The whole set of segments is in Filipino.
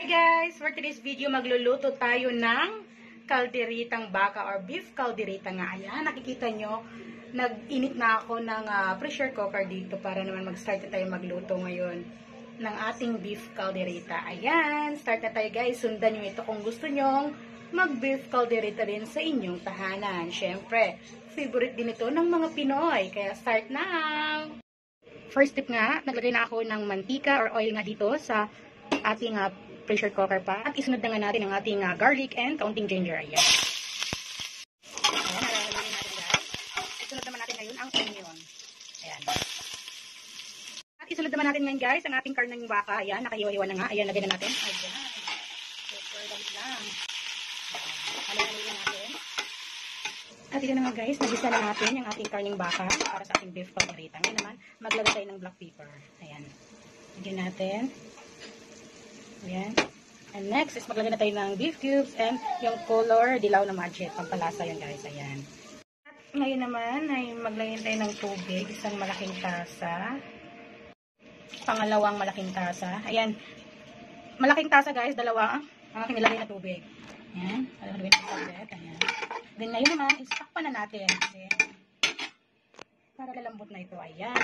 guys! For today's video, magluluto tayo ng kalderitang baka or beef kalderita nga. Ayan, nakikita nyo, nag-init na ako ng pressure cooker dito para naman mag-start na tayo magluto ngayon ng ating beef kalderita. Ayan, start na tayo guys. Sundan nyo ito kung gusto nyong mag-beef kalderita rin sa inyong tahanan. Siyempre, favorite din ito ng mga Pinoy. Kaya start now! First tip nga, naglagay na ako ng mantika or oil nga dito sa ating pressure cooker pa. At isunod na nga natin ang ating garlic and kaunting ginger. Ayan. Ayan, nalalagay natin guys. Isunod naman natin ngayon ang onion. Ayan. At isunod naman natin ngayon guys ang ating karneng baka. Ayan, nakahiwa-hiwa na nga. Ayan, lagay na natin. Ayan. Super lang. Halagay na natin. At ito na nga guys, nagisa na natin yung ating karneng baka para sa ating beef kalderita. Ngayon naman, maglagay tayo ng black pepper. Ayan. Lagyan natin. Ayan. And next is maglagay na tayo ng beef cubes and yung color dilaw na magic. Pampalasa yun guys. Ayan. At ngayon naman ay maglagay tayo ng tubig. Isang malaking tasa. Pangalawang malaking tasa. Ayan. Malaking tasa guys. Dalawa ang aking nilagay na tubig. Ayan. Alagawin ko ulit. Ayan. Then ngayon naman is takpan na natin. Ayan. Para lalambot na ito. Ayan.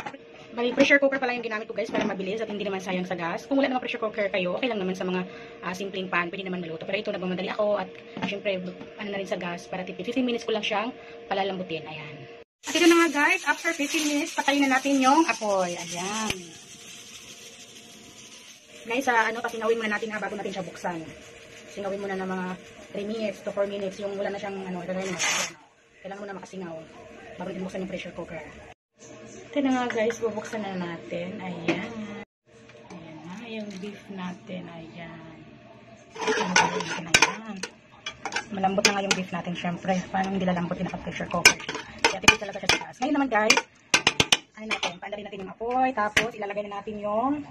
Bali, pressure cooker pala yung ginamit ko guys para mabilis at hindi naman sayang sa gas. Kung wala naman pressure cooker kayo, okay lang naman sa mga simpleng pan. Pwede naman maluto. Pero ito, nagmamadali ako at syempre, ano na rin sa gas para tipid. 15 minutes ko lang siyang palalambutin. Ayan. At ito na nga guys, after 15 minutes, patayin na natin yung apoy. Ayan. Guys, pasinawin muna natin bago natin siya buksan. Sinawin muna ng mga 3 minutes to 4 minutes yung wala na siyang kailangan muna makasingaw bago natin buksan yung pressure cooker. Ito na nga guys, bubuksan na natin. Ayan. Ayan na, yung beef natin. Ayan. Ayan. Malambot na nga yung beef natin syempre. Paano hindi lalambot yung naka-pressure cooker? Kaya tipid talaga siya sa taas. Ngayon naman guys, paandarin natin yung apoy. Tapos ilalagay na natin yung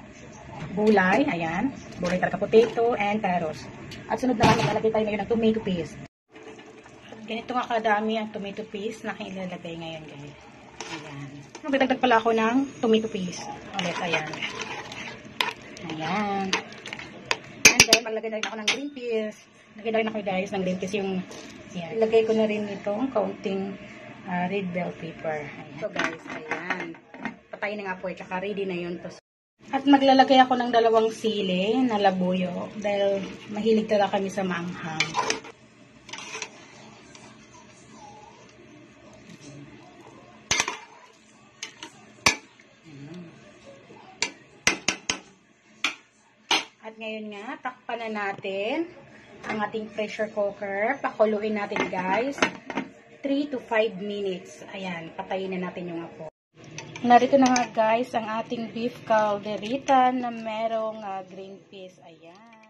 gulay. Ayan. Gulay talaga, potato and carrots. At sunod naman, maglalagay tayo ngayon ng tomato paste. Ganito nga kadami ang tomato paste na ilalagay ngayon guys. Ayan. Magdagdag pala ako ng tomato paste. Ulit, ayan. Ayan. And then, maglagay na rin ako ng green peas. Lagay na rin ako guys ng green peas yung, ayan. Ilagay ko na rin itong kaunting red bell pepper. Ayan. So guys, ayan. Patayin na nga po, tsaka ready na yun to. At maglalagay ako ng 2 sili na labuyo dahil mahilig talaga kami sa maanghang. At ngayon nga, takpan na natin ang ating pressure cooker. Pakuluin natin guys. 3 to 5 minutes. Ayan, patayin na natin yung apoy. Narito na nga guys ang ating beef kalderita na merong green peas. Ayan.